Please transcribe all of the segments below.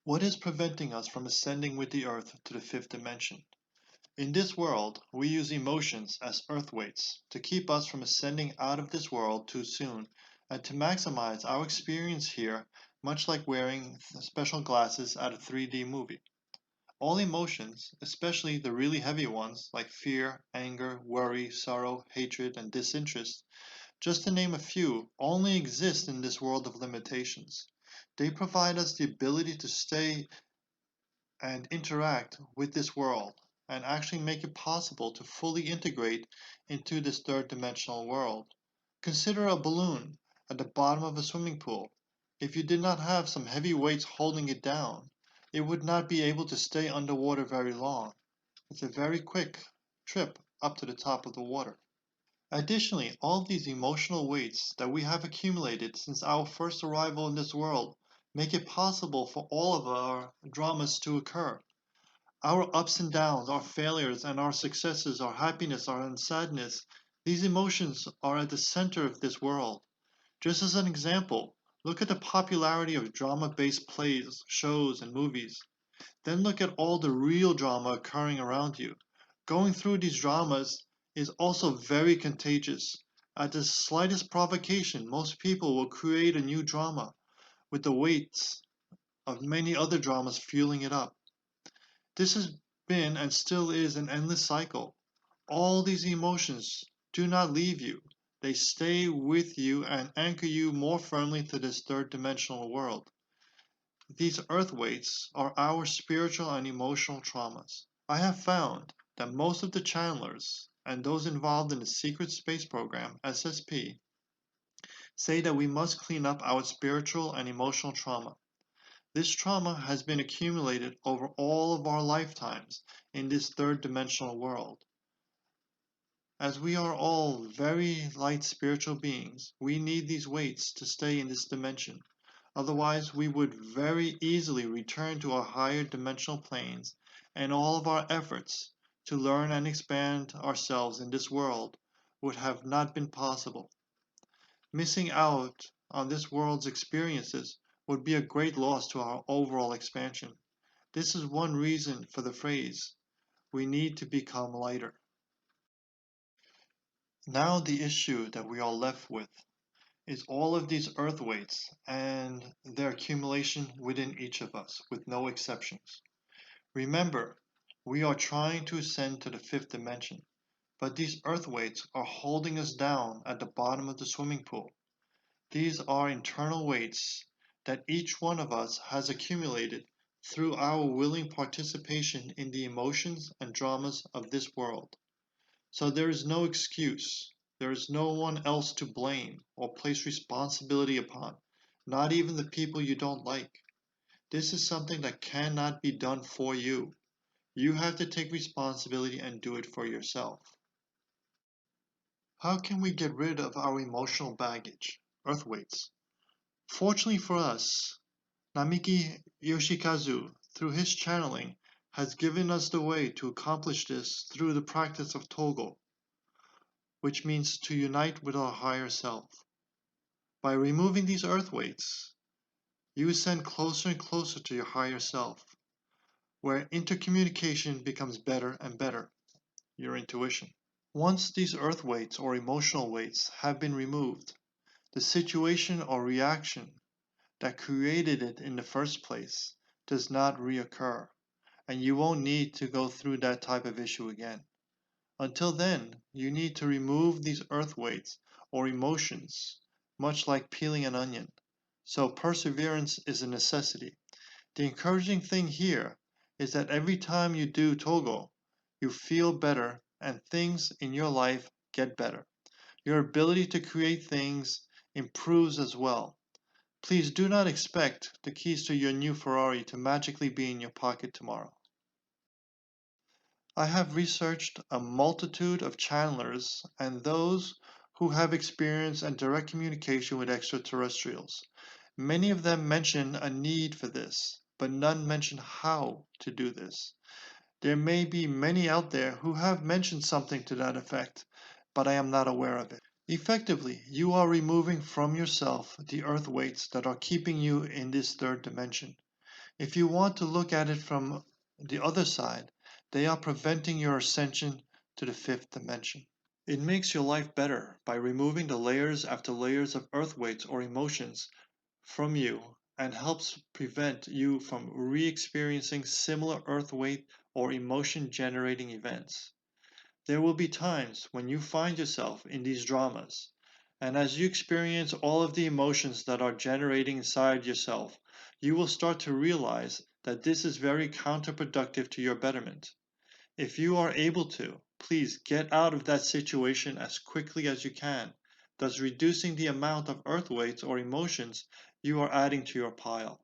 What is preventing us from ascending with the Earth to the fifth dimension? In this world, we use emotions as earth weights to keep us from ascending out of this world too soon and to maximize our experience here, much like wearing special glasses at a 3D movie. All emotions, especially the really heavy ones like fear, anger, worry, sorrow, hatred, and disinterest, just to name a few, only exist in this world of limitations. They provide us the ability to stay and interact with this world and actually make it possible to fully integrate into this third dimensional world. Consider a balloon at the bottom of a swimming pool. If you did not have some heavy weights holding it down, it would not be able to stay underwater very long. It's a very quick trip up to the top of the water. Additionally, all these emotional weights that we have accumulated since our first arrival in this world make it possible for all of our dramas to occur. Our ups and downs, our failures and our successes, our happiness, our sadness, these emotions are at the center of this world. Just as an example, look at the popularity of drama-based plays, shows, and movies. Then look at all the real drama occurring around you. Going through these dramas is also very contagious. At the slightest provocation, most people will create a new drama with the weights of many other dramas fueling it up. This has been and still is an endless cycle. All these emotions do not leave you. They stay with you and anchor you more firmly to this third dimensional world. These earth weights are our spiritual and emotional traumas. I have found that most of the channelers and those involved in the Secret Space Program, SSP, say that we must clean up our spiritual and emotional trauma. This trauma has been accumulated over all of our lifetimes in this third dimensional world. As we are all very light spiritual beings, we need these weights to stay in this dimension. Otherwise, we would very easily return to our higher dimensional planes, and all of our efforts to learn and expand ourselves in this world would have not been possible. Missing out on this world's experiences would be a great loss to our overall expansion. This is one reason for the phrase, we need to become lighter. Now the issue that we are left with is all of these earth weights and their accumulation within each of us, with no exceptions. Remember, we are trying to ascend to the fifth dimension, but these earth weights are holding us down at the bottom of the swimming pool. These are internal weights that each one of us has accumulated through our willing participation in the emotions and dramas of this world. So there is no excuse. There is no one else to blame or place responsibility upon, not even the people you don't like. This is something that cannot be done for you. You have to take responsibility and do it for yourself. How can we get rid of our emotional baggage, earth weights? Fortunately for us, Namiki Yoshikazu, through his channeling, has given us the way to accomplish this through the practice of Togo, which means to unite with our higher self. By removing these earth weights, you ascend closer and closer to your higher self, where intercommunication becomes better and better, your intuition. Once these earth weights or emotional weights have been removed, the situation or reaction that created it in the first place does not reoccur, and you won't need to go through that type of issue again. Until then, you need to remove these earth weights or emotions, much like peeling an onion. So perseverance is a necessity. The encouraging thing here is that every time you do Togo, you feel better and things in your life get better. Your ability to create things improves as well. Please do not expect the keys to your new Ferrari to magically be in your pocket tomorrow. I have researched a multitude of channelers and those who have experience and direct communication with extraterrestrials. Many of them mention a need for this, but none mention how to do this. There may be many out there who have mentioned something to that effect, but I am not aware of it. Effectively, you are removing from yourself the earth weights that are keeping you in this third dimension. If you want to look at it from the other side, they are preventing your ascension to the fifth dimension. It makes your life better by removing the layers after layers of earth weights or emotions from you and helps prevent you from re-experiencing similar earth weight or emotion generating events. There will be times when you find yourself in these dramas, and as you experience all of the emotions that are generating inside yourself, you will start to realize that this is very counterproductive to your betterment. If you are able to, please get out of that situation as quickly as you can, thus reducing the amount of earth weights or emotions you are adding to your pile.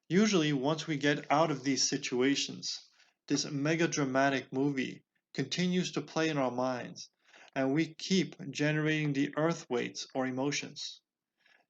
Usually, once we get out of these situations, this mega dramatic movie continues to play in our minds, and we keep generating the earth weights or emotions.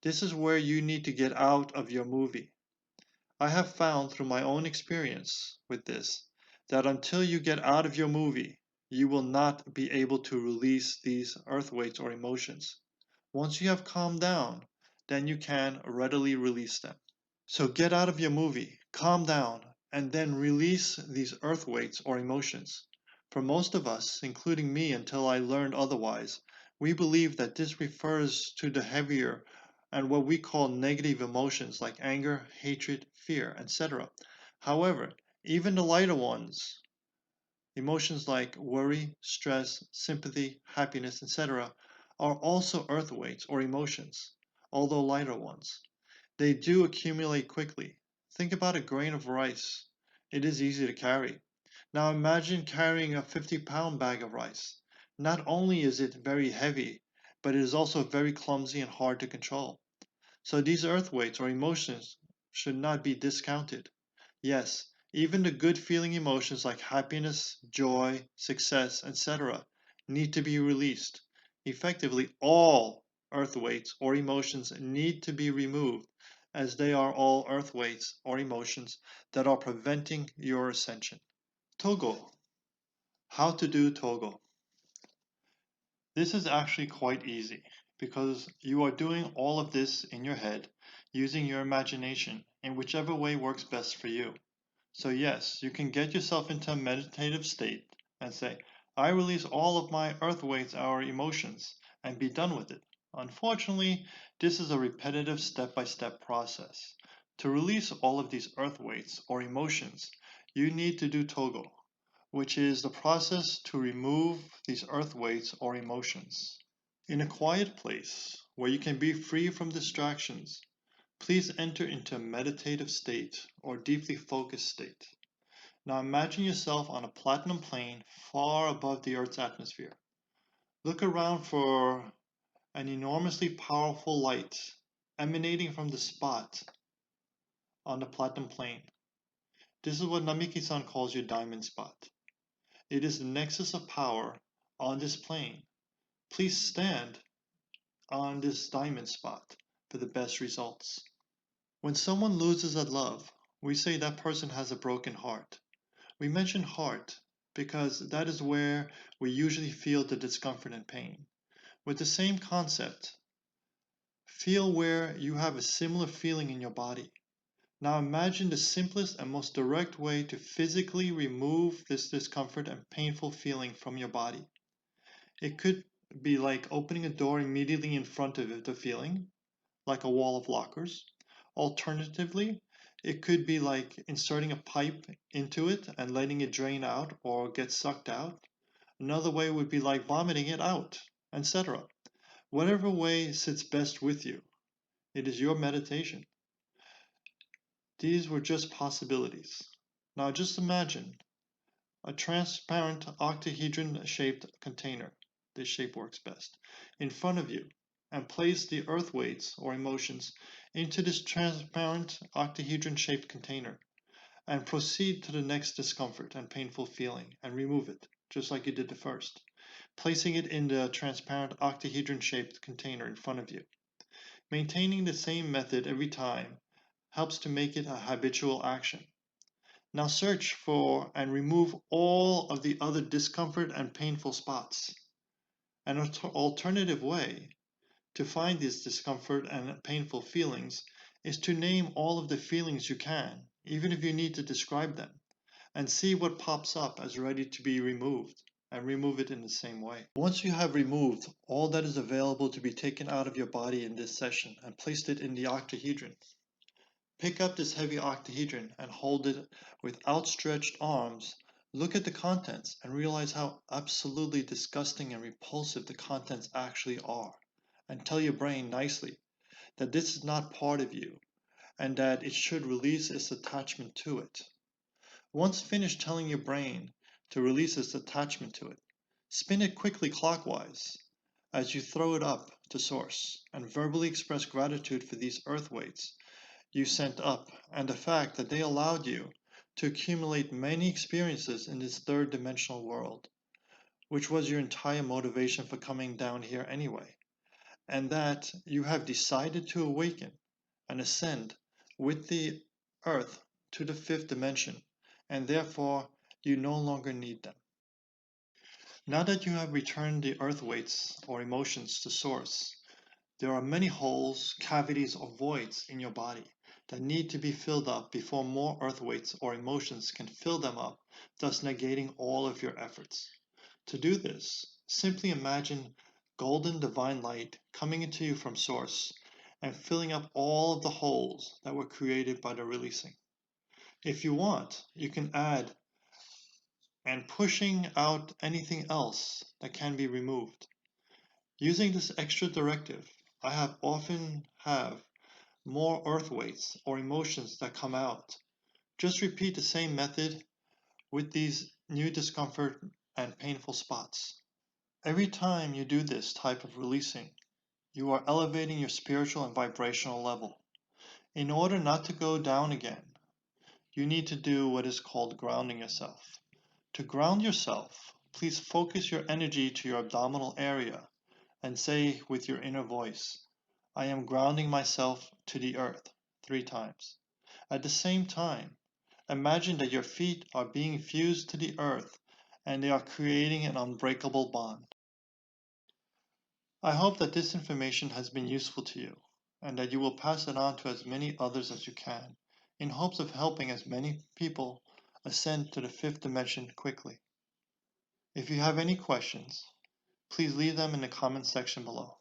This is where you need to get out of your movie. I have found through my own experience with this that until you get out of your movie, you will not be able to release these earth weights or emotions. Once you have calmed down, then you can readily release them. So get out of your movie, calm down, and then release these earth weights or emotions. For most of us, including me until I learned otherwise, we believe that this refers to the heavier and what we call negative emotions like anger, hatred, fear, etc. However, even the lighter ones, emotions like worry, stress, sympathy, happiness, etc., are also earth weights or emotions, although lighter ones. They do accumulate quickly. Think about a grain of rice. It is easy to carry. Now imagine carrying a 50-pound bag of rice. Not only is it very heavy, but it is also very clumsy and hard to control. So these earth weights or emotions should not be discounted. Yes, even the good feeling emotions like happiness, joy, success, etc. need to be released. Effectively, all earth weights or emotions need to be removed, as they are all earth weights or emotions that are preventing your ascension. Togo. How to do Togo. This is actually quite easy because you are doing all of this in your head using your imagination in whichever way works best for you. So yes, you can get yourself into a meditative state and say, I release all of my earth weights, our emotions, and be done with it. Unfortunately, this is a repetitive step-by-step process. To release all of these earth weights or emotions, you need to do Togo, which is the process to remove these earth weights or emotions. In a quiet place where you can be free from distractions, please enter into a meditative state or deeply focused state. Now imagine yourself on a platinum plane far above the Earth's atmosphere. Look around for an enormously powerful light emanating from the spot on the platinum plane. This is what Namiki-san calls your diamond spot. It is the nexus of power on this plane. Please stand on this diamond spot for the best results. When someone loses a love, we say that person has a broken heart. We mention heart because that is where we usually feel the discomfort and pain. With the same concept, feel where you have a similar feeling in your body. Now imagine the simplest and most direct way to physically remove this discomfort and painful feeling from your body. It could be like opening a door immediately in front of the feeling, like a wall of lockers. Alternatively, it could be like inserting a pipe into it and letting it drain out or get sucked out. Another way would be like vomiting it out, etc. Whatever way sits best with you, it is your meditation. These were just possibilities. Now just imagine a transparent octahedron shaped container. This shape works best. In front of you, and place the earth weights or emotions into this transparent octahedron shaped container and proceed to the next discomfort and painful feeling and remove it, just like you did the first, placing it in the transparent octahedron shaped container in front of you. Maintaining the same method every time helps to make it a habitual action. Now search for and remove all of the other discomfort and painful spots. An alternative way to find these discomfort and painful feelings is to name all of the feelings you can even if you need to describe them, and see what pops up as ready to be removed, and remove it in the same way. Once you have removed all that is available to be taken out of your body in this session and placed it in the octahedron, pick up this heavy octahedron and hold it with outstretched arms. Look at the contents and realize how absolutely disgusting and repulsive the contents actually are, and tell your brain nicely that this is not part of you and that it should release its attachment to it. Once finished telling your brain to release its attachment to it, spin it quickly clockwise as you throw it up to Source and verbally express gratitude for these earth weights you sent up and the fact that they allowed you to accumulate many experiences in this third dimensional world, which was your entire motivation for coming down here anyway, and that you have decided to awaken and ascend with the earth to the fifth dimension, and therefore you no longer need them. Now that you have returned the earth weights or emotions to source, there are many holes, cavities, or voids in your body that need to be filled up before more earth weights or emotions can fill them up, thus negating all of your efforts. To do this, simply imagine golden divine light coming into you from source and filling up all of the holes that were created by the releasing. If you want, you can add and pushing out anything else that can be removed. Using this extra directive, I have often have more earth weights or emotions that come out. Just repeat the same method with these new discomfort and painful spots. Every time you do this type of releasing, you are elevating your spiritual and vibrational level. In order not to go down again, you need to do what is called grounding yourself. To ground yourself, please focus your energy to your abdominal area and say with your inner voice, I am grounding myself to the earth 3 times. At the same time, imagine that your feet are being fused to the earth and they are creating an unbreakable bond. I hope that this information has been useful to you and that you will pass it on to as many others as you can in hopes of helping as many people ascend to the fifth dimension quickly. If you have any questions, please leave them in the comment section below.